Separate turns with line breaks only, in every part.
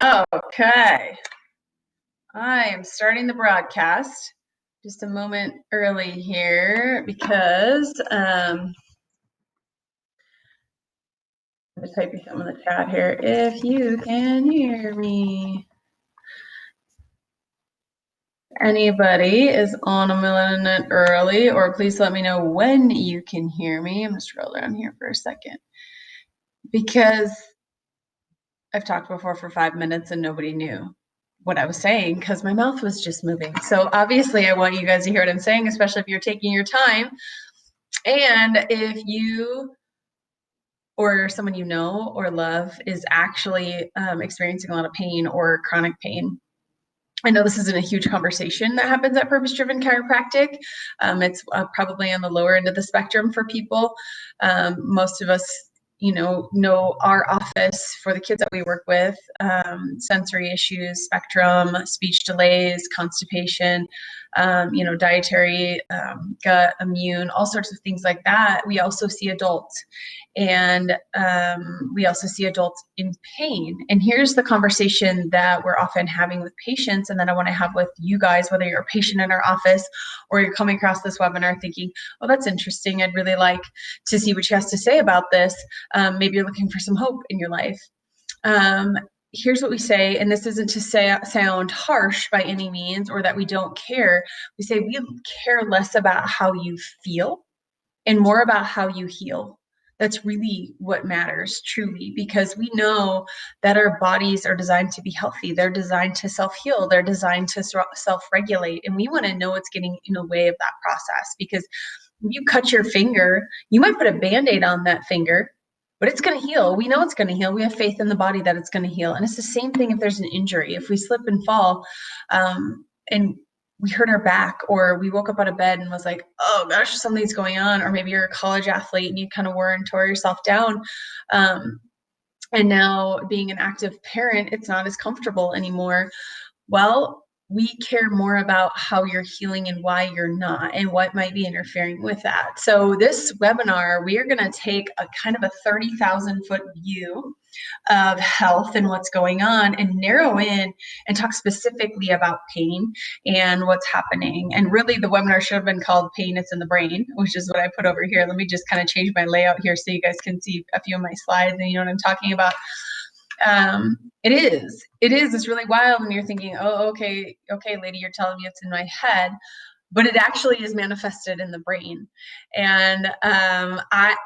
Okay, I am starting the broadcast just a moment early here because I'm going to type you something in the chat here if you can hear me. Anybody is on a minute early, or please let me know when you can hear me. I'm going to scroll down here for a second because I've talked before for 5 minutes and nobody knew what I was saying because my mouth was just moving. So obviously I want you guys to hear what I'm saying, especially if you're taking your time. And if you or someone you know or love is actually experiencing a lot of pain or chronic pain, I know this isn't a huge conversation that happens at purpose-driven chiropractic. It's probably on the lower end of the spectrum for people. Most of us, know our office for the kids that we work with, sensory issues, spectrum, speech delays, constipation, dietary, gut, immune, all sorts of things like that. We also see adults. And we also see adults in pain. And here's the conversation that we're often having with patients and that I want to have with you guys, whether you're a patient in our office or you're coming across this webinar thinking, oh, that's interesting. I'd really like to see what she has to say about this. Maybe you're looking for some hope in your life. Here's what we say, and this isn't to sound harsh by any means or that we don't care. We say we care less about how you feel and more about how you heal. That's really what matters, truly, because we know that our bodies are designed to be healthy. They're designed to self-heal. They're designed to self-regulate. And we want to know what's getting in the way of that process, because if you cut your finger, you might put a Band-Aid on that finger, but it's going to heal. We know it's going to heal. We have faith in the body that it's going to heal. And it's the same thing if there's an injury. If we slip and fall, and we hurt our back, or we woke up out of bed and was like, oh gosh, something's going on. Or maybe you're a college athlete and you kind of wore and tore yourself down. And now being an active parent, it's not as comfortable anymore. Well, we care more about how you're healing and why you're not and what might be interfering with that. So this webinar, we are going to take a kind of a 30,000 foot view of health and what's going on and narrow in and talk specifically about pain and what's happening. And really the webinar should have been called Pain It's in the Brain, which is what I put over here. Let me just kind of change my layout here so you guys can see a few of my slides and you know what I'm talking about. It's really wild when you're thinking, oh, okay, lady, you're telling me it's in my head, but it actually is manifested in the brain. And I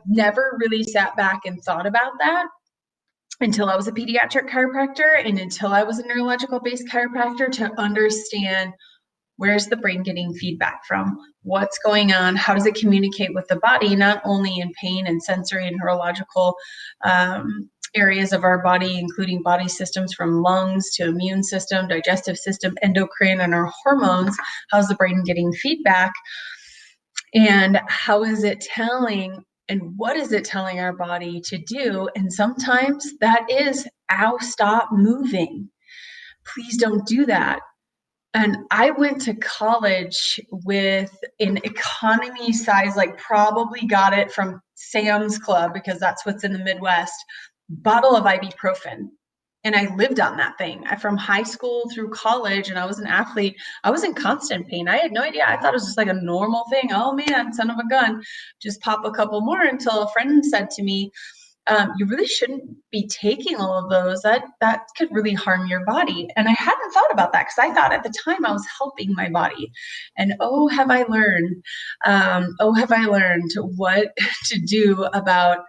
never really sat back and thought about that until I was a pediatric chiropractor and until I was a neurological based chiropractor to understand where's the brain getting feedback from, what's going on, how does it communicate with the body, not only in pain and sensory and neurological areas of our body, including body systems from lungs to immune system, digestive system, endocrine, and our hormones. How's the brain getting feedback? And how is it telling, and what is it telling our body to do? And sometimes that is, ow, stop moving. Please don't do that. And I went to college with an economy size, like probably got it from Sam's Club because that's what's in the Midwest, bottle of ibuprofen. And I lived on that thing. From high school through college, and I was an athlete. I was in constant pain. I had no idea. I thought it was just like a normal thing. Oh man, son of a gun, just pop a couple more, until a friend said to me, you really shouldn't be taking all of those. That could really harm your body. And I hadn't thought about that because I thought at the time I was helping my body. And oh, have I learned what to do about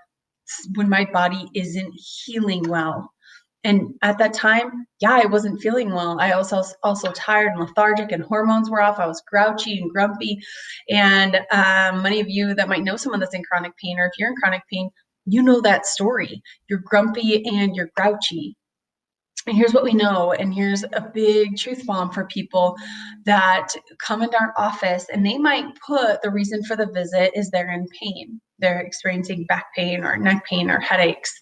when my body isn't healing well. And at that time, yeah, I wasn't feeling well. I was also tired and lethargic, and hormones were off. I was grouchy and grumpy. And many of you that might know someone that's in chronic pain, or if you're in chronic pain, you know that story. You're grumpy and you're grouchy. And here's what we know, and here's a big truth bomb for people that come into our office, and they might put the reason for the visit is they're in pain. They're experiencing back pain or neck pain or headaches.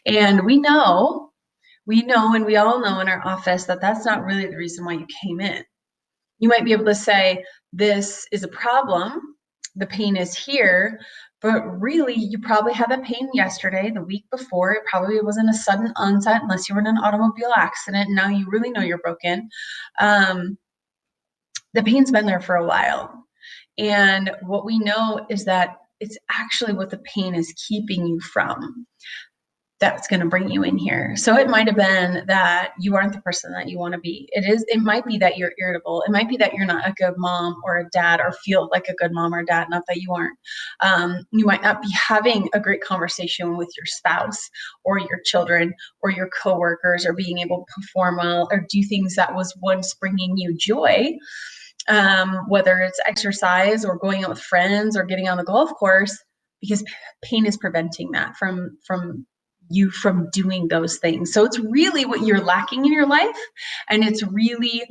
And we know, and we all know in our office that that's not really the reason why you came in. You might be able to say, this is a problem, the pain is here, But really, you probably had that pain yesterday, the week before. It probably wasn't a sudden onset unless you were in an automobile accident. Now you really know you're broken. The pain's been there for a while. And what we know is that it's actually what the pain is keeping you from that's going to bring you in here. So it might have been that you aren't the person that you want to be. It might be that you're irritable. It might be that you're not a good mom or a dad, or feel like a good mom or dad, not that you aren't. You might not be having a great conversation with your spouse or your children or your coworkers, or being able to perform well or do things that was once bringing you joy. Whether it's exercise or going out with friends or getting on the golf course, because pain is preventing that from you from doing those things. So it's really what you're lacking in your life, and it's really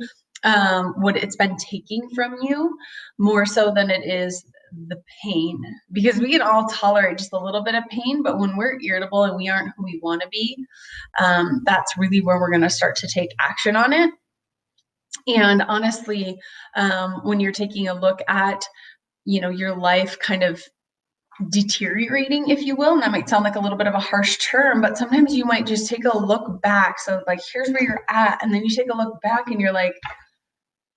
what it's been taking from you, more so than it is the pain, because we can all tolerate just a little bit of pain, but when we're irritable and we aren't who we want to be, that's really where we're going to start to take action on it. And honestly, when you're taking a look at, your life kind of deteriorating, if you will, and that might sound like a little bit of a harsh term, but sometimes you might just take a look back. So like, here's where you're at. And then you take a look back and you're like,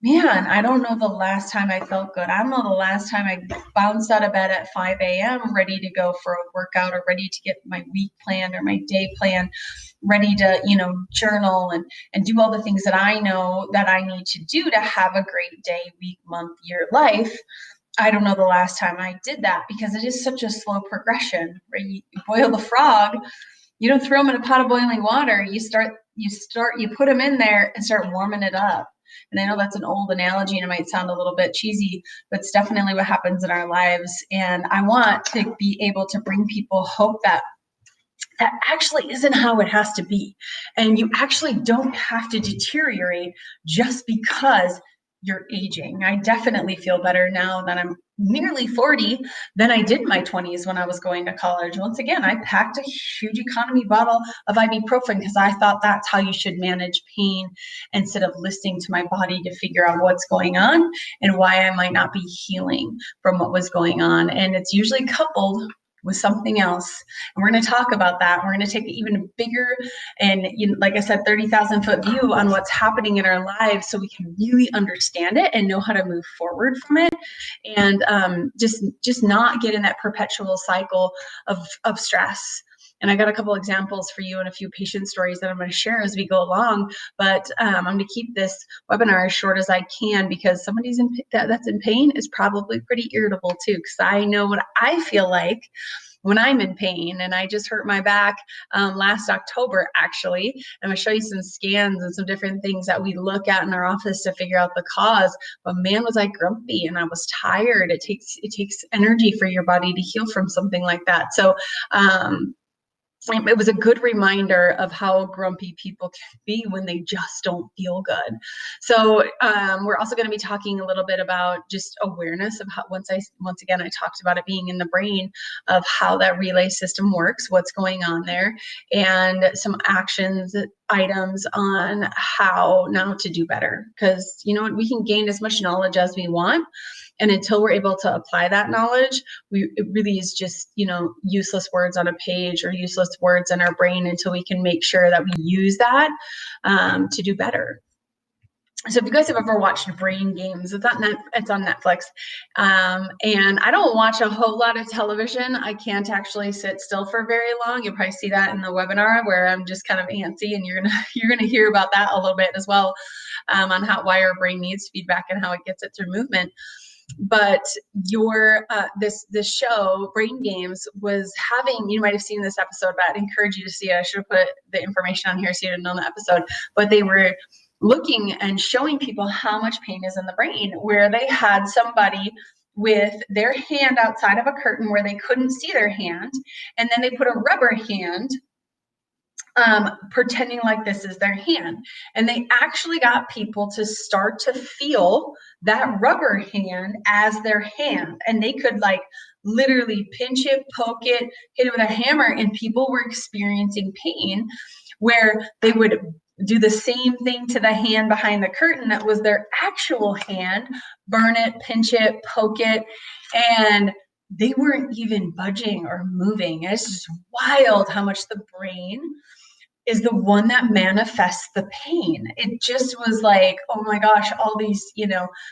man, I don't know the last time I felt good. I don't know the last time I bounced out of bed at 5 a.m. ready to go for a workout, or ready to get my week plan or my day plan, ready to, journal and do all the things that I know that I need to do to have a great day, week, month, year, life. I don't know the last time I did that, because it is such a slow progression, right? You boil the frog, you don't throw them in a pot of boiling water. You put them in there and start warming it up. And I know that's an old analogy and it might sound a little bit cheesy, but it's definitely what happens in our lives. And I want to be able to bring people hope that actually isn't how it has to be. And you actually don't have to deteriorate just because you're aging. I definitely feel better now that I'm nearly 40 than I did in my 20s when I was going to college. Once again, I packed a huge economy bottle of ibuprofen because I thought that's how you should manage pain, instead of listening to my body to figure out what's going on and why I might not be healing from what was going on. And it's usually coupled with something else. And we're going to talk about that. We're going to take an even bigger and, like I said, 30,000 foot view on what's happening in our lives, so we can really understand it and know how to move forward from it, and just not get in that perpetual cycle of stress. And I got a couple examples for you and a few patient stories that I'm going to share as we go along. But I'm going to keep this webinar as short as I can, because somebody's that's in pain is probably pretty irritable too, because I know what I feel like when I'm in pain. And I just hurt my back last October, actually. I'm going to show you some scans and some different things that we look at in our office to figure out the cause. But man, was I grumpy and I was tired. It takes energy for your body to heal from something like that. So it was a good reminder of how grumpy people can be when they just don't feel good. So we're also going to be talking a little bit about just awareness of how, once again, I talked about it being in the brain, of how that relay system works, what's going on there, and some actions items on how now to do better. Because we can gain as much knowledge as we want, and until we're able to apply that knowledge, it really is just, useless words on a page or useless words in our brain, until we can make sure that we use that to do better. So if you guys have ever watched Brain Games, it's on Netflix. And I don't watch a whole lot of television. I can't actually sit still for very long. You'll probably see that in the webinar, where I'm just kind of antsy, and you're gonna hear about that a little bit as well, on why our brain needs feedback and how it gets it through movement. But this show, Brain Games, was having, you might have seen this episode, but I'd encourage you to see it. I should have put the information on here so you didn't know the episode. But they were looking and showing people how much pain is in the brain, where they had somebody with their hand outside of a curtain where they couldn't see their hand, and then they put a rubber hand pretending like this is their hand. And they actually got people to start to feel that rubber hand as their hand. And they could literally pinch it, poke it, hit it with a hammer, and people were experiencing pain, where they would do the same thing to the hand behind the curtain that was their actual hand, burn it, pinch it, poke it, and they weren't even budging or moving. It's just wild how much the brain is the one that manifests the pain. It just was like, oh my gosh, all these,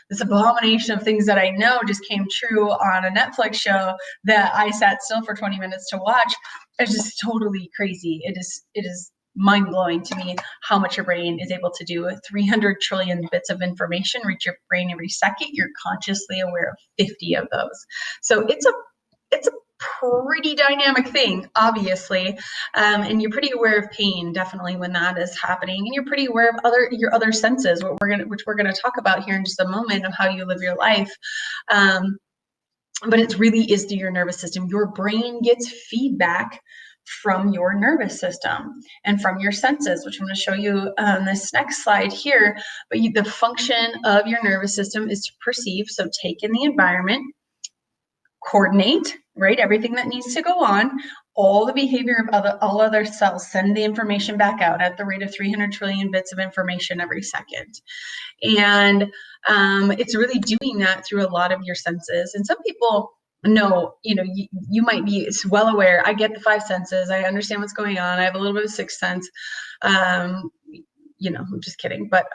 this abomination of things that I know just came true on a Netflix show that I sat still for 20 minutes to watch. It's just totally crazy. It is mind blowing to me how much your brain is able to do. 300 trillion bits of information reach your brain every second. You're consciously aware of 50 of those. So it's a pretty dynamic thing, obviously, and you're pretty aware of pain definitely when that is happening, and you're pretty aware of your other senses, which we're gonna talk about here in just a moment, of how you live your life. But it really is through your nervous system. Your brain gets feedback from your nervous system and from your senses, which I'm going to show you on this next slide here. But the function of your nervous system is to perceive, so take in the environment, coordinate, right? Everything that needs to go on, all the behavior of all other cells, send the information back out at the rate of 300 trillion bits of information every second. And it's really doing that through a lot of your senses. And some people know, you might be well aware. I get the five senses. I understand what's going on. I have a little bit of sixth sense. I'm just kidding. But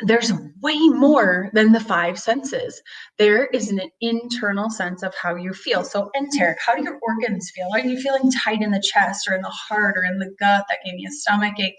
there's way more than the five senses. There is an internal sense of how you feel. So enteric, how do your organs feel? Are you feeling tight in the chest or in the heart or in the gut? That gave me a stomach ache.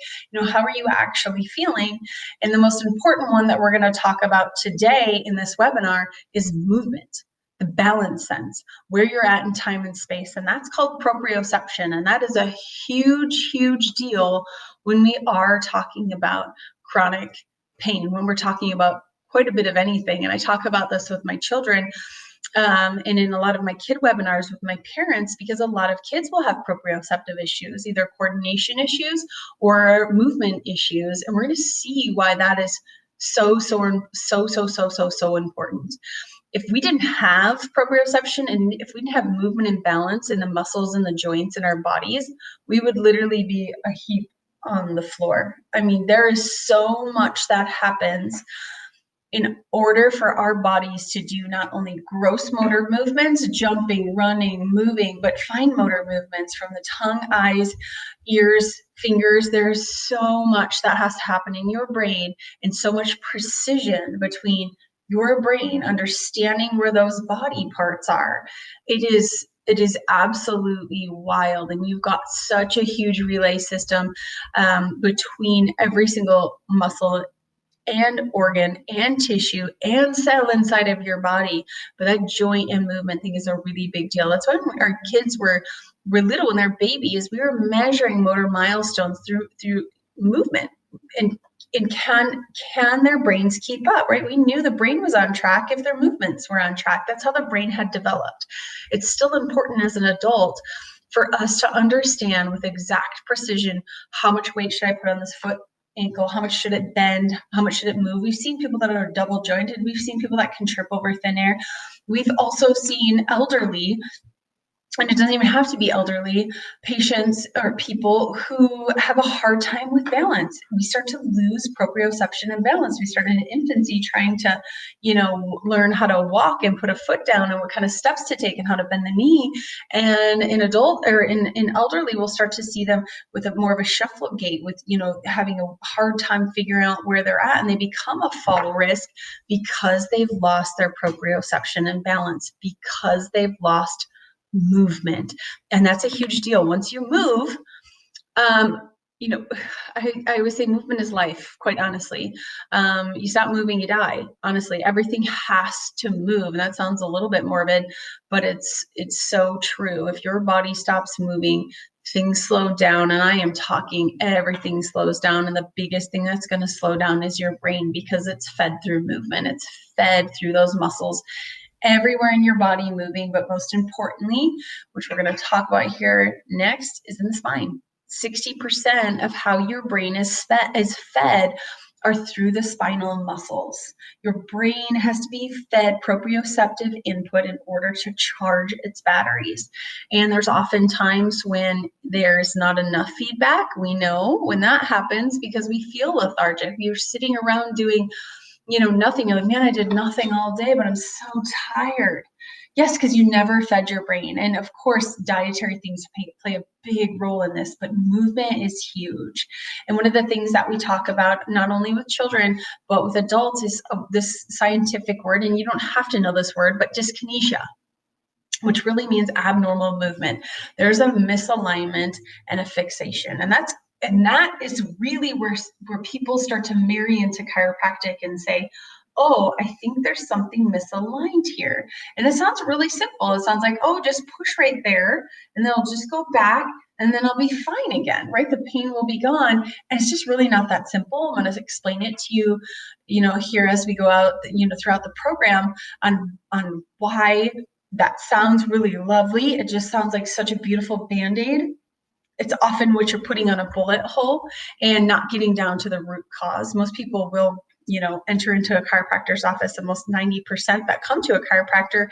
How are you actually feeling? And the most important one that we're going to talk about today in this webinar is movement, the balance sense, where you're at in time and space. And that's called proprioception. And that is a huge, huge deal when we are talking about chronic pain, when we're talking about quite a bit of anything. And I talk about this with my children and in a lot of my kid webinars with my parents, because a lot of kids will have proprioceptive issues, either coordination issues or movement issues. And we're going to see why that is so important. If we didn't have proprioception and if we didn't have movement and balance in the muscles and the joints in our bodies, we would literally be a heap on the floor. I mean, there is so much that happens in order for our bodies to do not only gross motor movements, jumping, running, moving, but fine motor movements from the tongue, eyes, ears, fingers. There's so much that has to happen in your brain, and so much precision between your brain understanding where those body parts are. It is absolutely wild. And you've got such a huge relay system between every single muscle and organ and tissue and cell inside of your body. But that joint and movement thing is a really big deal. That's why when our kids were little, when they're babies, we were measuring motor milestones through movement. And can their brains keep up, right? We knew the brain was on track if their movements were on track. That's how the brain had developed. It's still important as an adult for us to understand with exact precision, how much weight should I put on this foot, ankle, how much should it bend, how much should it move. We've seen people that are double jointed. We've seen people that can trip over thin air. We've also seen elderly, and it doesn't even have to be elderly, patients or people who have a hard time with balance. We start to lose proprioception and balance. We start in infancy trying to, learn how to walk and put a foot down and what kind of steps to take and how to bend the knee. And in adult or in elderly, we'll start to see them with a more of a shuffle gait, with, having a hard time figuring out where they're at, and they become a fall risk because they've lost their proprioception and balance, because they've lost movement. And that's a huge deal. Once you move, I always say movement is life, quite honestly. You stop moving, you die. Honestly, everything has to move. And that sounds a little bit morbid, but it's so true. If your body stops moving, things slow down. And I am talking everything slows down. And the biggest thing that's going to slow down is your brain, because it's fed through movement. It's fed through those muscles everywhere in your body moving. But most importantly, which we're going to talk about here next, is in the spine. 60% of how your brain is fed are through the spinal muscles. Your brain has to be fed proprioceptive input in order to charge its batteries. And there's often times when there's not enough feedback. We know when that happens because we feel lethargic. You're sitting around doing nothing. You're like, man, I did nothing all day, but I'm so tired. Yes, because you never fed your brain. And of course, dietary things play a big role in this, but movement is huge. And one of the things that we talk about, not only with children, but with adults, is this scientific word, and you don't have to know this word, but dyskinesia, which really means abnormal movement. There's a misalignment and a fixation. And that is really where people start to marry into chiropractic and say, oh, I think there's something misaligned here. And it sounds really simple. It sounds like, oh, just push right there and then I'll just go back and then I'll be fine again, right? The pain will be gone. And it's just really not that simple. I'm going to explain it to you, here as we go out, throughout the program on why that sounds really lovely. It just sounds like such a beautiful Band-Aid. It's often what you're putting on a bullet hole and not getting down to the root cause. Most people will, enter into a chiropractor's office, and most 90% that come to a chiropractor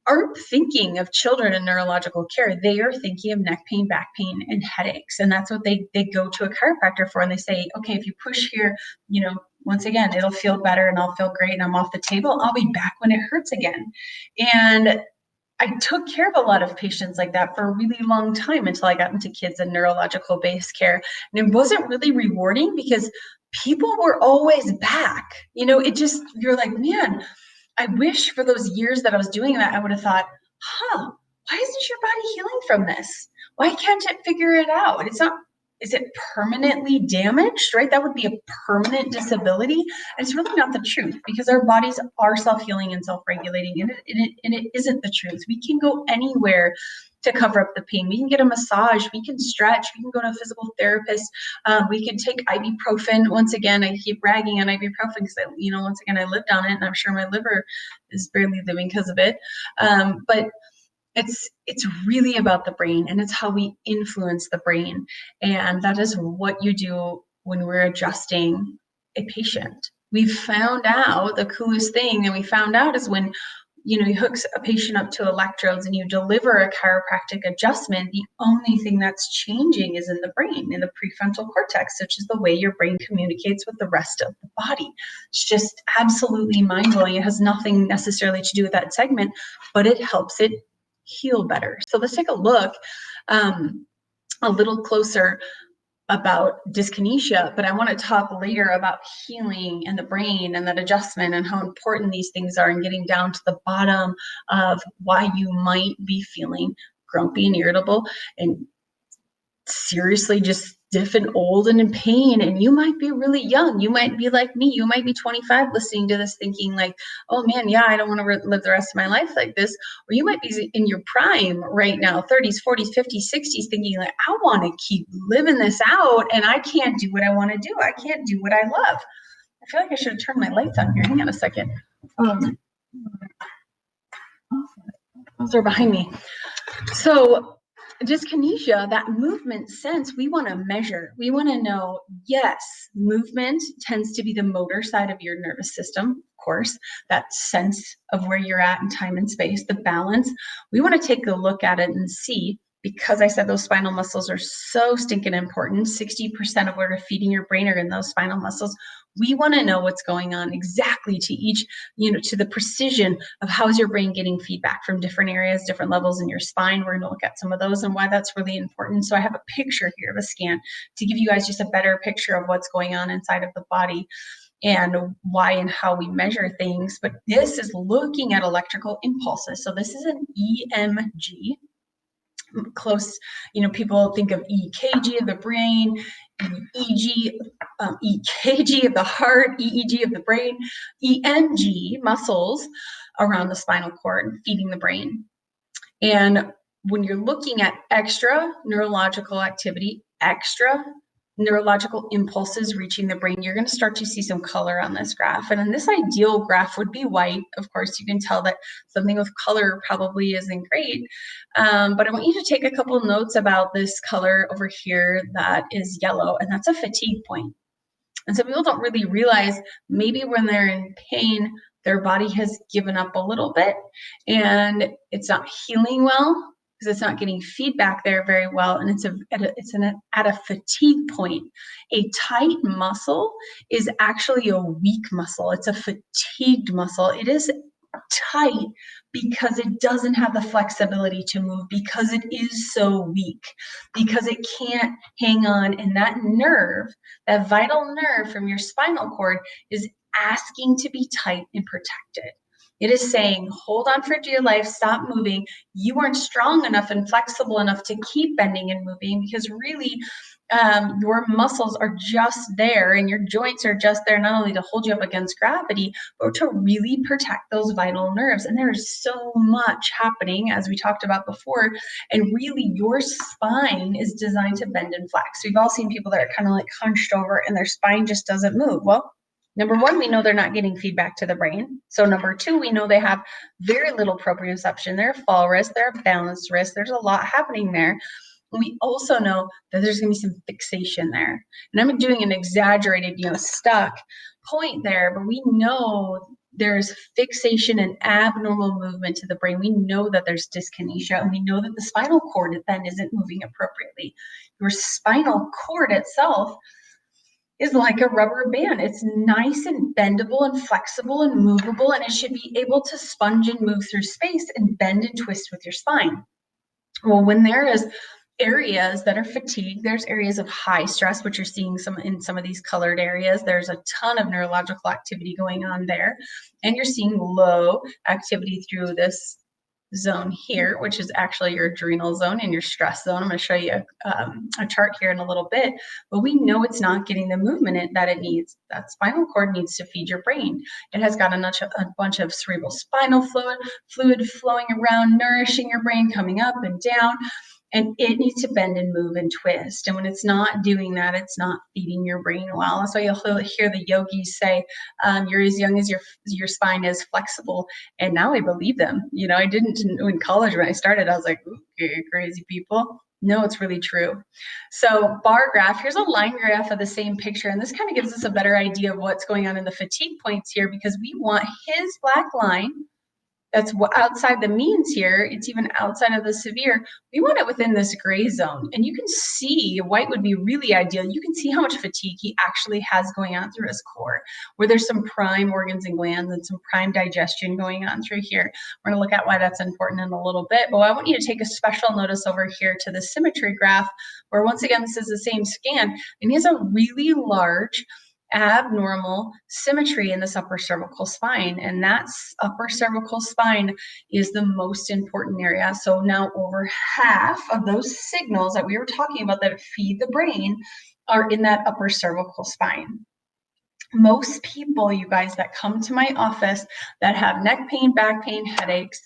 aren't thinking of children in neurological care. They are thinking of neck pain, back pain, and headaches. And that's what they go to a chiropractor for. And they say, okay, if you push here, once again, it'll feel better and I'll feel great and I'm off the table. I'll be back when it hurts again. And I took care of a lot of patients like that for a really long time until I got into kids and neurological based care. And it wasn't really rewarding because people were always back. You're like, man, I wish for those years that I was doing that, I would have thought, why isn't your body healing from this? Why can't it figure it out? Is it permanently damaged, right? That would be a permanent disability. And it's really not the truth, because our bodies are self-healing and self-regulating, and it isn't the truth. We can go anywhere to cover up the pain. We can get a massage, we can stretch, we can go to a physical therapist, we can take ibuprofen. Once again, I keep ragging on ibuprofen because once again, I lived on it, and I'm sure my liver is barely living because of it. But it's really about the brain, and it's how we influence the brain. And that is what you do when we're adjusting a patient. We found out the coolest thing that we found out is when you hook a patient up to electrodes and you deliver a chiropractic adjustment, the only thing that's changing is in the brain, in the prefrontal cortex, which is the way your brain communicates with the rest of the body. It's just absolutely mind-blowing. It has nothing necessarily to do with that segment, but it helps it heal better. So let's take a look a little closer about dyskinesia, but I want to talk later about healing and the brain and that adjustment and how important these things are, and getting down to the bottom of why you might be feeling grumpy and irritable and seriously just stiff and old and in pain. And you might be really young. You might be like me. You might be 25 listening to this thinking like, oh man, yeah, I don't want to live the rest of my life like this. Or you might be in your prime right now, 30s, 40s, 50s, 60s, thinking like, I want to keep living this out and I can't do what I want to do. I can't do what I love. I feel like I should have turned my lights on here. Hang on a second. Those are behind me. So dyskinesia, that movement sense, we want to measure. We want to know, yes, movement tends to be the motor side of your nervous system, of course, that sense of where you're at in time and space, the balance. We want to take a look at it and see, because I said those spinal muscles are so stinking important. 60% of what are feeding your brain are in those spinal muscles. We want to know what's going on exactly to each, to the precision of how is your brain getting feedback from different areas, different levels in your spine. We're going to look at some of those and why that's really important. So I have a picture here of a scan to give you guys just a better picture of what's going on inside of the body and why and how we measure things. But this is looking at electrical impulses. So this is an EMG. Close, people think of EKG of the brain, EKG of the heart, EEG of the brain, EMG, muscles around the spinal cord feeding the brain. And when you're looking at extra neurological activity, extra neurological impulses reaching the brain, you're going to start to see some color on this graph. And in this ideal graph would be white. Of course, you can tell that something with color probably isn't great. But I want you to take a couple notes about this color over here that is yellow, and that's a fatigue point. And some people don't really realize maybe when they're in pain, their body has given up a little bit and it's not healing well because it's not getting feedback there very well, and it's at a fatigue point. A tight muscle is actually a weak muscle. It's a fatigued muscle. It is tight because it doesn't have the flexibility to move, because it is so weak, because it can't hang on. And that nerve, that vital nerve from your spinal cord, is asking to be tight and protected. It is saying, hold on for dear life, stop moving. You aren't strong enough and flexible enough to keep bending and moving, because really your muscles are just there and your joints are just there, not only to hold you up against gravity, but to really protect those vital nerves. And there's so much happening, as we talked about before. And really, your spine is designed to bend and flex. So we've all seen people that are kind of like hunched over and their spine just doesn't move. Well, number one, we know they're not getting feedback to the brain. So number two, we know they have very little proprioception. They're fall wrist, they're balanced wrist. There's a lot happening there. We also know that there's going to be some fixation there. And I'm doing an exaggerated, stuck point there, but we know there's fixation and abnormal movement to the brain. We know that there's dyskinesia, and we know that the spinal cord then isn't moving appropriately. Your spinal cord itself is like a rubber band. It's nice and bendable and flexible and movable, and it should be able to sponge and move through space and bend and twist with your spine. Well, when there is areas that are fatigued, there's areas of high stress, which you're seeing in some of these colored areas. There's a ton of neurological activity going on there. And you're seeing low activity through this zone here, which is actually your adrenal zone and your stress zone. I'm going to show you a chart here in a little bit, but we know it's not getting the movement that it needs. That spinal cord needs to feed your brain. It has got a bunch of cerebral spinal fluid flowing around, nourishing your brain, coming up and down. And it needs to bend and move and twist. And when it's not doing that, it's not feeding your brain well. That's why you'll hear the yogis say, you're as young as your spine is flexible. And now I believe them. I didn't in college when I started. I was like, okay, crazy people. No, it's really true. So bar graph, here's a line graph of the same picture. And this kind of gives us a better idea of what's going on in the fatigue points here, because we want his black line that's outside the means here. It's even outside of the severe. We want it within this gray zone. And you can see, white would be really ideal. You can see how much fatigue he actually has going on through his core, where there's some prime organs and glands and some prime digestion going on through here. We're going to look at why that's important in a little bit. But I want you to take a special notice over here to the symmetry graph, where once again, this is the same scan. And he has a really large abnormal symmetry in this upper cervical spine, and that's upper cervical spine is the most important area. So now over half of those signals that we were talking about that feed the brain are in that upper cervical spine. Most people, you guys, that come to my office that have neck pain, back pain, headaches,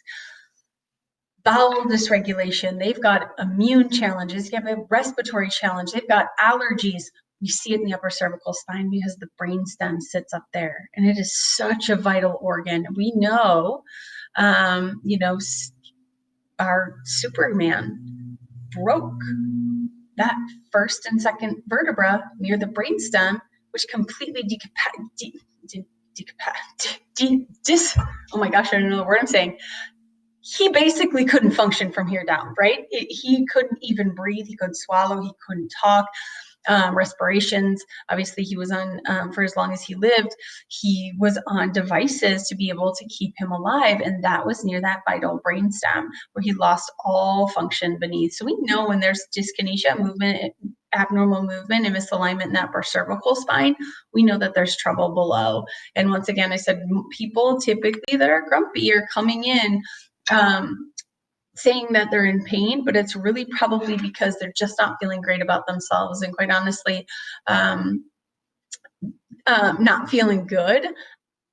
bowel dysregulation, they've got immune challenges, you have a respiratory challenge, they've got allergies. We see it in the upper cervical spine because the brainstem sits up there, and it is such a vital organ. We know, our Superman broke that first and second vertebra near the brainstem, which completely oh my gosh, I don't know the word I'm saying. He basically couldn't function from here down, right? He couldn't even breathe. He couldn't swallow. He couldn't talk. Respirations. Obviously, he was on, for as long as he lived, he was on devices to be able to keep him alive. And that was near that vital brainstem where he lost all function beneath. So we know when there's dyskinesia, movement, abnormal movement, and misalignment in that upper cervical spine, we know that there's trouble below. And once again, I said, people typically that are grumpy are coming in saying that they're in pain, but it's really probably because they're just not feeling great about themselves. And quite honestly, not feeling good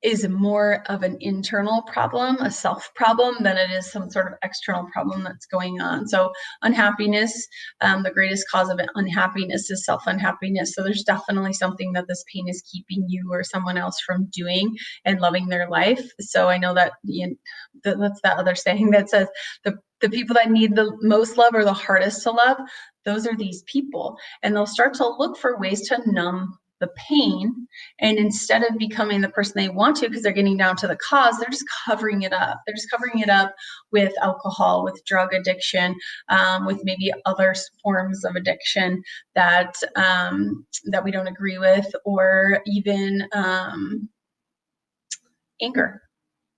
is more of an internal problem, a self problem, than it is some sort of external problem that's going on. So unhappiness, the greatest cause of unhappiness is self-unhappiness. So there's definitely something that this pain is keeping you or someone else from doing and loving their life. So I know that that's that other saying that says the people that need the most love are the hardest to love. Those are these people, and they'll start to look for ways to numb the pain. And instead of becoming the person they want to, because they're getting down to the cause, they're just covering it up. They're just covering it up with alcohol, with drug addiction, with maybe other forms of addiction that we don't agree with, or even anger.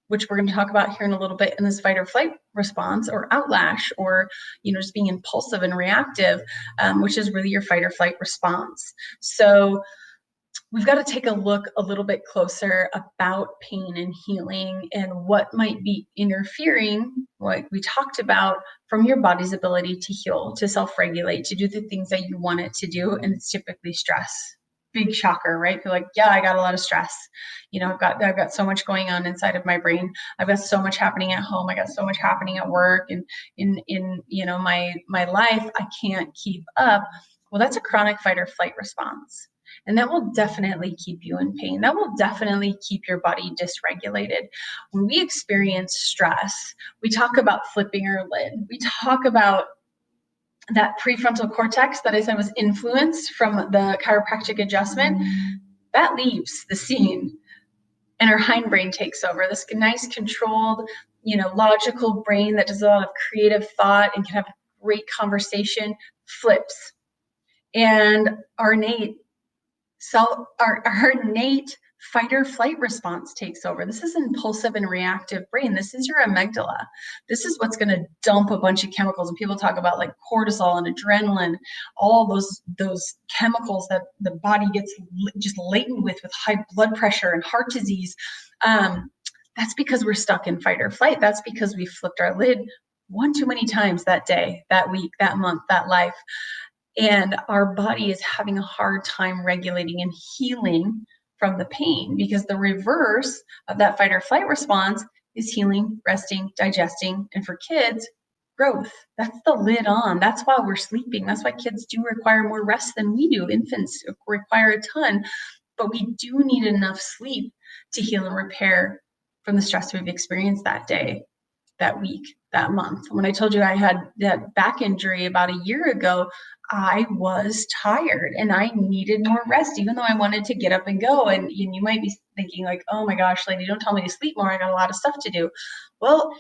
which we're going to talk about here in a little bit, in this fight or flight response, or outlash, or just being impulsive and reactive, which is really your fight or flight response. So we've got to take a look a little bit closer about pain and healing and what might be interfering, like we talked about, from your body's ability to heal, to self-regulate, to do the things that you want it to do. And it's typically stress. Big shocker, right? You're like, yeah, I got a lot of stress. I've got so much going on inside of my brain. I've got so much happening at home. I got so much happening at work and in my life. I can't keep up. Well, that's a chronic fight or flight response. And that will definitely keep you in pain. That will definitely keep your body dysregulated. When we experience stress, we talk about flipping our lid. We talk about that prefrontal cortex that I said was influenced from the chiropractic adjustment. That leaves the scene and our hindbrain takes over. This nice, controlled, logical brain that does a lot of creative thought and can have great conversation flips. And our innate fight or flight response takes over. This is an impulsive and reactive brain. This is your amygdala. This is what's going to dump a bunch of chemicals. And people talk about like cortisol and adrenaline, all those chemicals that the body gets just laden with high blood pressure and heart disease. That's because we're stuck in fight or flight. That's because we flipped our lid one too many times that day, that week, that month, that life. And our body is having a hard time regulating and healing from the pain, because the reverse of that fight or flight response is healing, resting, digesting, and for kids, growth. That's the lid on. That's why we're sleeping. That's why kids do require more rest than we do. Infants require a ton, but we do need enough sleep to heal and repair from the stress we've experienced that day, that week, that month. When I told you I had that back injury about a year ago, I was tired and I needed more rest, even though I wanted to get up and go. And you might be thinking like, oh my gosh, lady, don't tell me to sleep more. I got a lot of stuff to do. Well,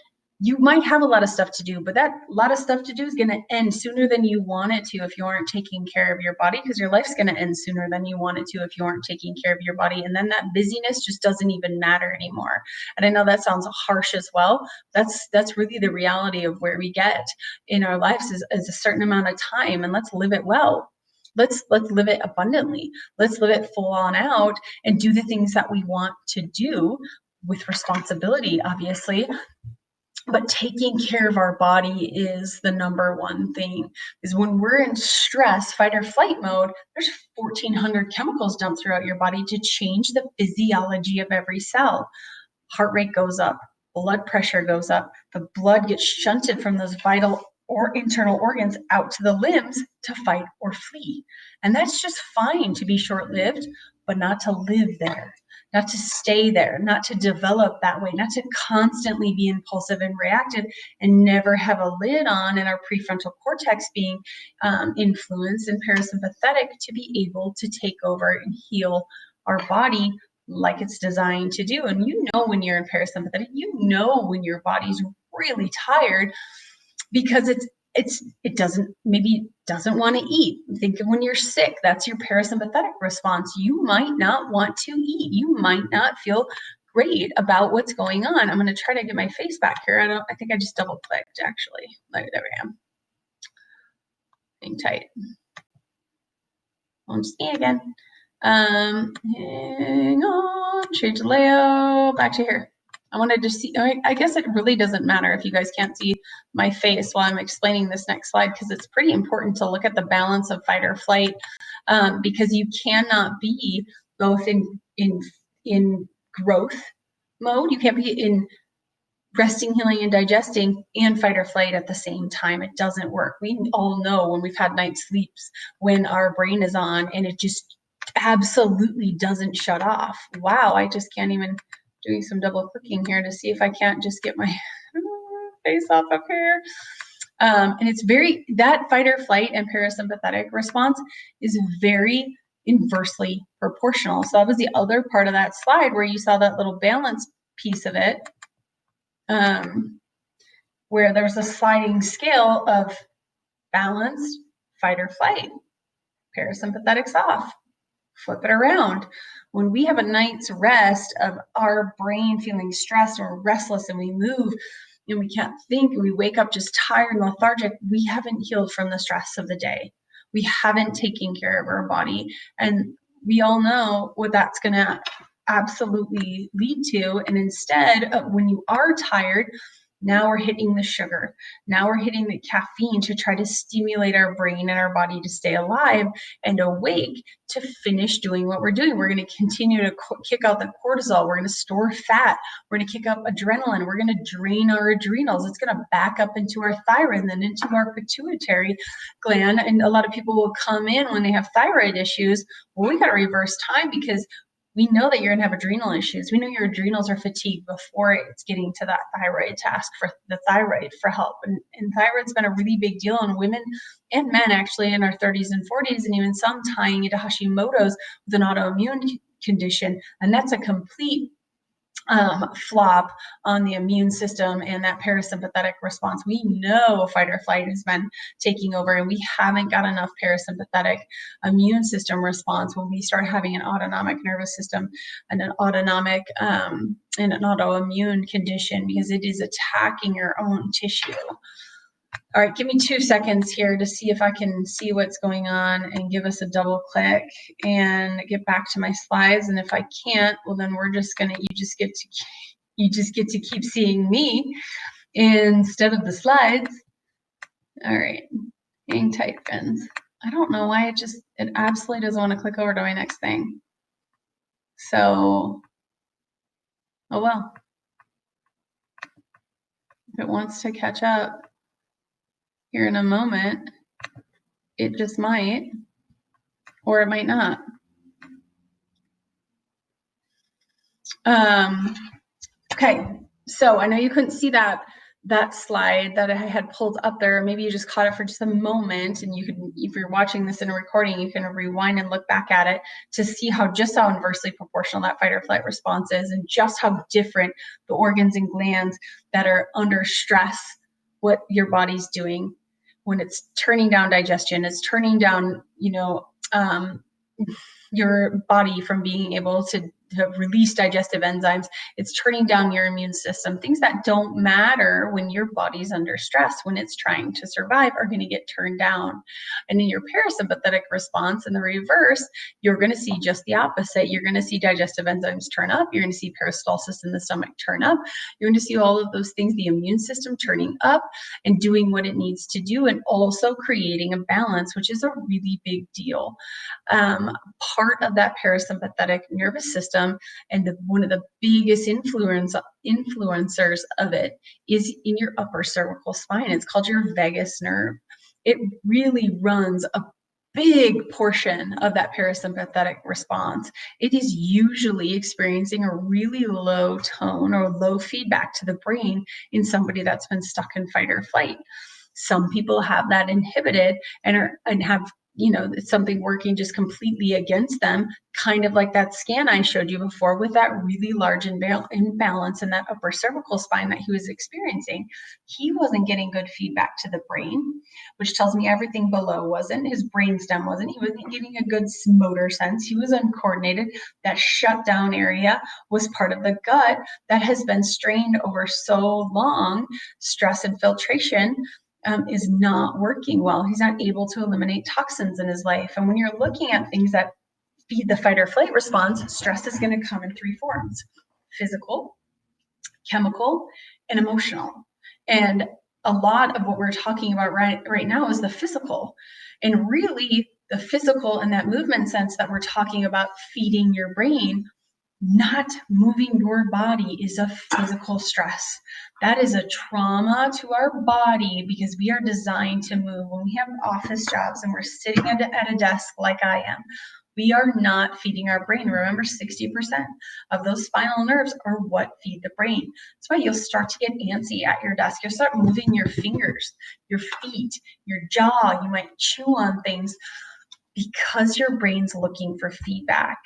you might have a lot of stuff to do, but that lot of stuff to do is going to end sooner than you want it to if you aren't taking care of your body, because your life's going to end sooner than you want it to if you aren't taking care of your body. And then that busyness just doesn't even matter anymore. And I know that sounds harsh as well. That's really the reality of where we get in our lives is a certain amount of time, and let's live it well. Let's live it abundantly. Let's live it full on out and do the things that we want to do with responsibility, obviously. But taking care of our body is the number one thing. Is when we're in stress, fight or flight mode, there's 1,400 chemicals dumped throughout your body to change the physiology of every cell. Heart rate goes up, blood pressure goes up, the blood gets shunted from those vital or internal organs out to the limbs to fight or flee. And that's just fine to be short-lived, but not to live there. Not to stay there, not to develop that way, not to constantly be impulsive and reactive and never have a lid on, and our prefrontal cortex being influenced and parasympathetic to be able to take over and heal our body like it's designed to do. And when you're in parasympathetic, when your body's really tired, because it doesn't want to eat. Think of when you're sick. That's your parasympathetic response. You might not want to eat. You might not feel great about what's going on. I'm going to try to get my face back here. I think I just double clicked actually. There we am. Hang tight. I'll just see again. Hang on. Change the layout. Back to here. I wanted to see, I guess it really doesn't matter if you guys can't see my face while I'm explaining this next slide, because it's pretty important to look at the balance of fight or flight, because you cannot be both in growth mode. You can't be in resting, healing, and digesting and fight or flight at the same time. It doesn't work. We all know when we've had night sleeps, when our brain is on and it just absolutely doesn't shut off. Wow, I just can't even, doing some double clicking here to see if I can't just get my face off up here. And it's that fight or flight and parasympathetic response is very inversely proportional. So that was the other part of that slide where you saw that little balance piece of it, where there's a sliding scale of balanced fight or flight, parasympathetics off. Flip it around. When we have a night's rest of our brain feeling stressed or restless and we move and we can't think and we wake up just tired and lethargic, we haven't healed from the stress of the day. We haven't taken care of our body. And we all know what that's going to absolutely lead to. And instead, when you are tired, now we're hitting the sugar. Now we're hitting the caffeine to try to stimulate our brain and our body to stay alive and awake to finish doing what we're doing. We're going to continue to kick out the cortisol. We're going to store fat. We're going to kick up adrenaline. We're going to drain our adrenals. It's going to back up into our thyroid and then into our pituitary gland. And a lot of people will come in when they have thyroid issues. Well, we got to reverse time because we know that you're going to have adrenal issues. We know your adrenals are fatigued before it's getting to that thyroid task for the thyroid for help. And thyroid's been a really big deal in women and men actually in our 30s and 40s, and even some tying into Hashimoto's with an autoimmune condition. And that's a complete flop on the immune system and that parasympathetic response. We know fight or flight has been taking over, and we haven't got enough parasympathetic immune system response when we start having an autonomic nervous system and an autonomic and an autoimmune condition, because it is attacking your own tissue. All right, give me 2 seconds here to see if I can see what's going on and give us a double click and get back to my slides. And if I can't, well, then we're just gonna, you just get to keep seeing me instead of the slides. All right, hang tight, friends. I don't know why it absolutely doesn't want to click over to my next thing. So, oh well. If it wants to catch up here in a moment, it just might, or it might not. Okay, so I know you couldn't see that slide that I had pulled up there. Maybe you just caught it for just a moment, and you can, if you're watching this in a recording, you can rewind and look back at it to see how inversely proportional that fight or flight response is, and just how different the organs and glands that are under stress, what your body's doing when it's turning down digestion, it's turning down, your body from being able to release digestive enzymes. It's turning down your immune system. Things that don't matter when your body's under stress, when it's trying to survive, are going to get turned down. And in your parasympathetic response, in the reverse, you're going to see just the opposite. You're going to see digestive enzymes turn up. You're going to see peristalsis in the stomach turn up. You're going to see all of those things, the immune system turning up and doing what it needs to do, and also creating a balance, which is a really big deal. Part of that parasympathetic nervous system, and one of the biggest influencers of it is in your upper cervical spine. It's called your vagus nerve. It really runs a big portion of that parasympathetic response. It is usually experiencing a really low tone or low feedback to the brain in somebody that's been stuck in fight or flight. Some people have that inhibited and have it's something working just completely against them, kind of like that scan I showed you before with that really large imbalance in that upper cervical spine that he was experiencing. He wasn't getting good feedback to the brain, which tells me everything below wasn't. His brainstem wasn't. He wasn't getting a good motor sense. He was uncoordinated. That shutdown area was part of the gut that has been strained over so long. Stress and filtration is not working well. He's not able to eliminate toxins in his life. And when you're looking at things that feed the fight or flight response, stress is going to come in 3 forms: physical, chemical, and emotional. And a lot of what we're talking about right now is the physical. And really, the physical in that movement sense that we're talking about feeding your brain, not moving your body, is a physical stress. That is a trauma to our body, because we are designed to move. When we have office jobs and we're sitting at a desk like I am, we are not feeding our brain. Remember, 60% of those spinal nerves are what feed the brain. That's why you'll start to get antsy at your desk. You'll start moving your fingers, your feet, your jaw. You might chew on things because your brain's looking for feedback.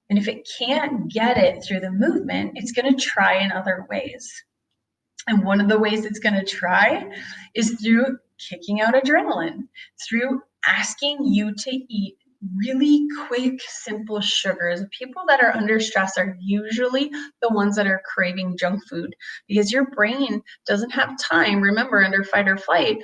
And if it can't get it through the movement, it's going to try in other ways. And one of the ways it's going to try is through kicking out adrenaline, through asking you to eat really quick, simple sugars. People that are under stress are usually the ones that are craving junk food, because your brain doesn't have time. Remember, under fight or flight,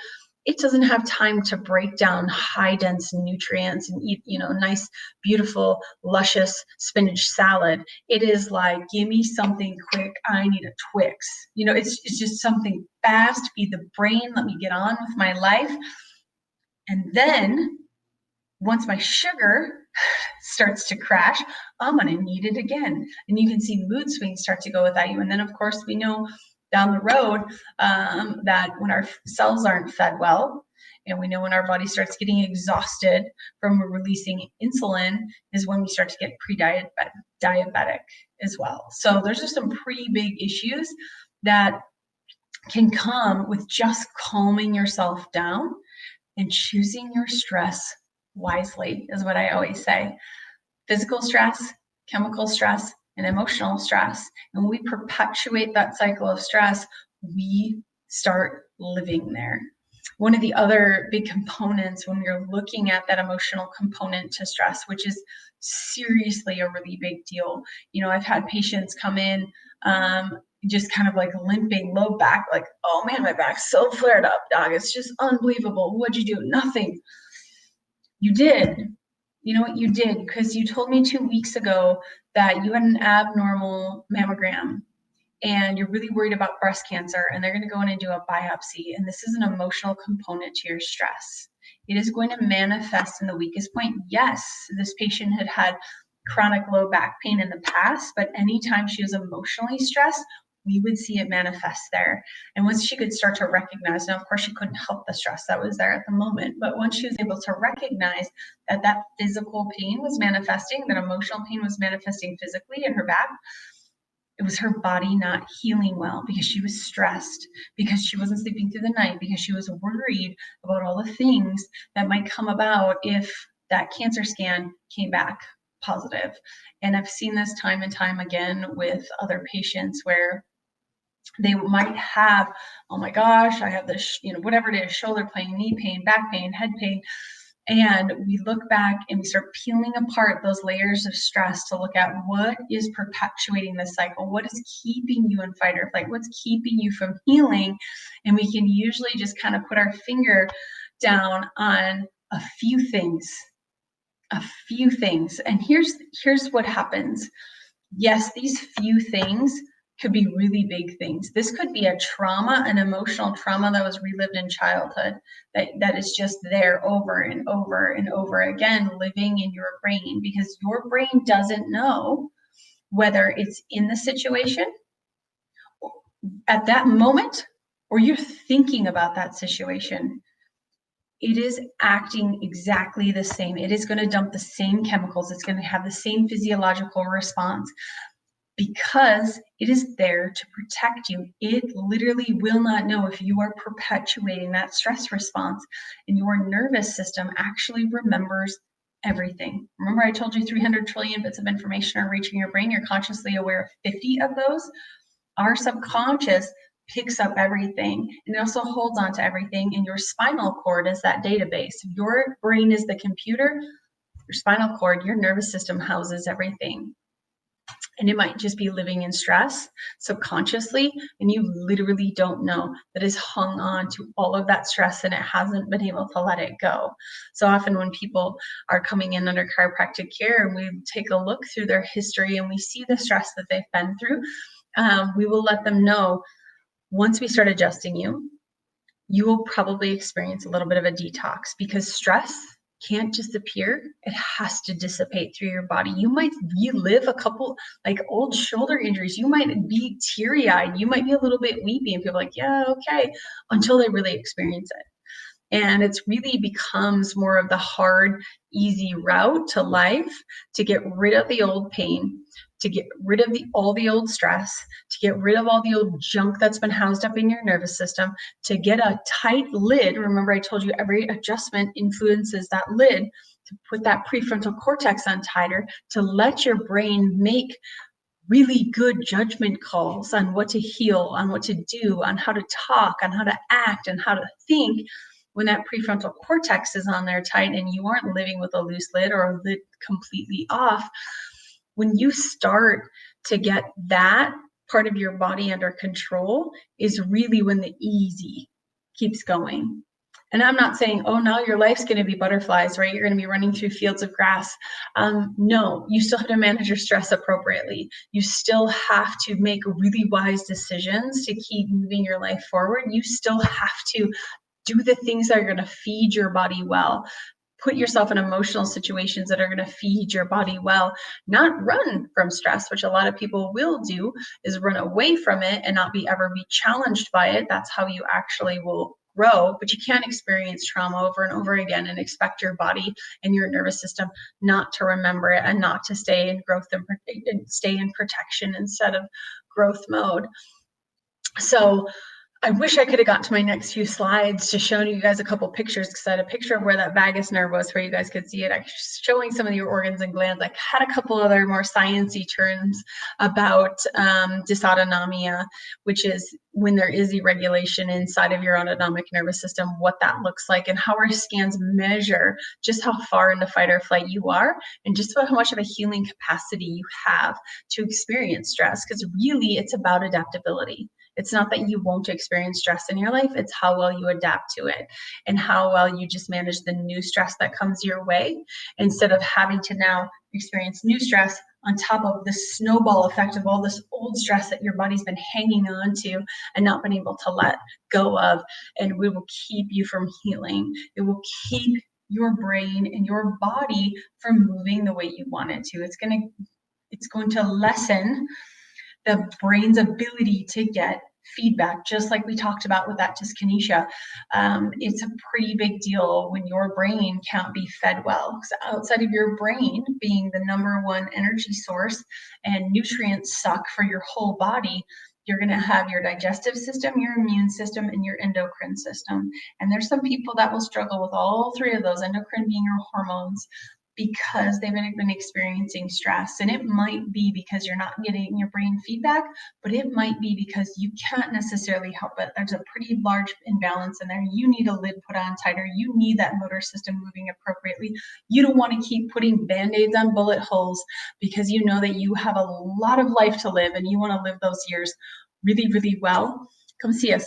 it doesn't have time to break down high dense nutrients and eat, nice, beautiful, luscious spinach salad. It is like, give me something quick. I need a Twix. It's just something fast. Feed the brain. Let me get on with my life. And then once my sugar starts to crash, I'm going to need it again. And you can see mood swings start to go without you. And then, of course, we know down the road that when our cells aren't fed well, and we know when our body starts getting exhausted from releasing insulin, is when we start to get pre-diabetic as well. So there's just some pretty big issues that can come with just calming yourself down and choosing your stress wisely, is what I always say. Physical stress, chemical stress, and emotional stress. And when we perpetuate that cycle of stress, we start living there. One of the other big components when you're looking at that emotional component to stress, which is seriously a really big deal. I've had patients come in just kind of like limping, low back, like, oh man, my back's so flared up, dog. It's just unbelievable. What'd you do? Nothing. You did. You know what you did? Because you told me 2 weeks ago that you had an abnormal mammogram and you're really worried about breast cancer, and they're going to go in and do a biopsy. And this is an emotional component to your stress. It is going to manifest in the weakest point. Yes, this patient had had chronic low back pain in the past, but anytime she was emotionally stressed, we would see it manifest there. And once she could start to recognize, now, of course, she couldn't help the stress that was there at the moment, but once she was able to recognize that that physical pain was manifesting, that emotional pain was manifesting physically in her back, it was her body not healing well because she was stressed, because she wasn't sleeping through the night, because she was worried about all the things that might come about if that cancer scan came back positive. And I've seen this time and time again with other patients where they might have, oh my gosh, I have this, whatever it is, shoulder pain, knee pain, back pain, head pain. And we look back and we start peeling apart those layers of stress to look at what is perpetuating this cycle, what is keeping you in fight or flight, what's keeping you from healing. And we can usually just kind of put our finger down on a few things. And here's what happens. Yes, these few things could be really big things. This could be a trauma, an emotional trauma that was relived in childhood, that is just there over and over and over again, living in your brain, because your brain doesn't know whether it's in the situation at that moment or you're thinking about that situation. It is acting exactly the same. It is going to dump the same chemicals. It's going to have the same physiological response, because it is there to protect you. It literally will not know if you are perpetuating that stress response, and your nervous system actually remembers everything. Remember, I told you 300 trillion bits of information are reaching your brain. You're consciously aware of 50 of those. Our subconscious picks up everything, and it also holds on to everything. And your spinal cord is that database. Your brain is the computer. Your spinal cord, your nervous system, houses everything. And it might just be living in stress subconsciously, and you literally don't know that it's hung on to all of that stress and it hasn't been able to let it go. So often when people are coming in under chiropractic care and we take a look through their history and we see the stress that they've been through, we will let them know, once we start adjusting you, you will probably experience a little bit of a detox, because stress can't disappear. It has to dissipate through your body. You might relive a couple like old shoulder injuries. You might be teary-eyed. You might be a little bit weepy, and people are like, yeah, okay, until they really experience it. And it's really becomes more of the hard, easy route to life, to get rid of the old pain, to get rid of all the old stress, to get rid of all the old junk that's been housed up in your nervous system, to get a tight lid. Remember, I told you every adjustment influences that lid, to put that prefrontal cortex on tighter, to let your brain make really good judgment calls on what to heal, on what to do, on how to talk, on how to act, and how to think, when that prefrontal cortex is on there tight and you aren't living with a loose lid or a lid completely off, when you start to get that part of your body under control is really when the easy keeps going. And I'm not saying, oh, now your life's going to be butterflies, right? You're going to be running through fields of grass. No, you still have to manage your stress appropriately. You still have to make really wise decisions to keep moving your life forward. You still have to do the things that are going to feed your body well. Put yourself in emotional situations that are going to feed your body well, not run from stress, which a lot of people will do, is run away from it and not ever be challenged by it. That's how you actually will grow, but you can't experience trauma over and over again and expect your body and your nervous system not to remember it and not to stay in growth and stay in protection instead of growth mode. So I wish I could have got to my next few slides to show you guys a couple pictures, because I had a picture of where that vagus nerve was where you guys could see it. I'm showing some of your organs and glands. I had a couple other more sciencey terms about dysautonomia, which is when there is irregulation inside of your autonomic nervous system, what that looks like, and how our scans measure just how far into fight or flight you are and just about how much of a healing capacity you have to experience stress, because really it's about adaptability. It's not that you won't experience stress in your life, it's how well you adapt to it and how well you just manage the new stress that comes your way, instead of having to now experience new stress on top of the snowball effect of all this old stress that your body's been hanging on to and not been able to let go of. And we will keep you from healing. It will keep your brain and your body from moving the way you want it to. It's going to lessen the brain's ability to get feedback, just like we talked about with that dyskinesia. It's a pretty big deal when your brain can't be fed well. So outside of your brain being the number one energy source and nutrients suck for your whole body, you're going to have your digestive system, your immune system, and your endocrine system. And there's some people that will struggle with all three of those, endocrine being your hormones, because they've been experiencing stress. And it might be because you're not getting your brain feedback, but it might be because you can't necessarily help it. There's a pretty large imbalance in there. You need a lid put on tighter. You need that motor system moving appropriately. You don't want to keep putting Band-Aids on bullet holes, because you know that you have a lot of life to live and you want to live those years really, really well. Come see us.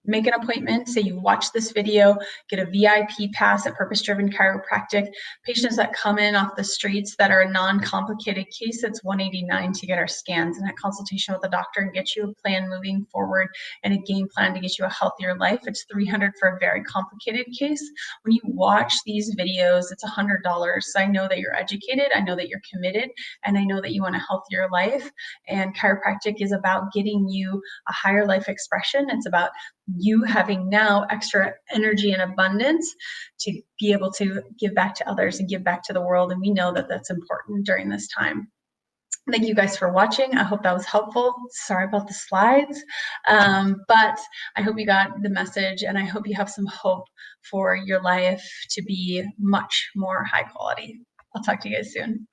Make an appointment, say you watch this video, get a VIP pass at Purpose Driven Chiropractic. Patients that come in off the streets that are a non-complicated case, it's $189 to get our scans and a consultation with a doctor and get you a plan moving forward and a game plan to get you a healthier life. It's $300 for a very complicated case. When you watch these videos, it's $100. So I know that you're educated, I know that you're committed, and I know that you want a healthier life. And chiropractic is about getting you a higher life expression. It's about you having now extra energy and abundance to be able to give back to others and give back to the world. And we know that that's important during this time. Thank you guys for watching. I hope that was helpful. Sorry about the slides, but I hope you got the message, and I hope you have some hope for your life to be much more high quality. I'll talk to you guys soon.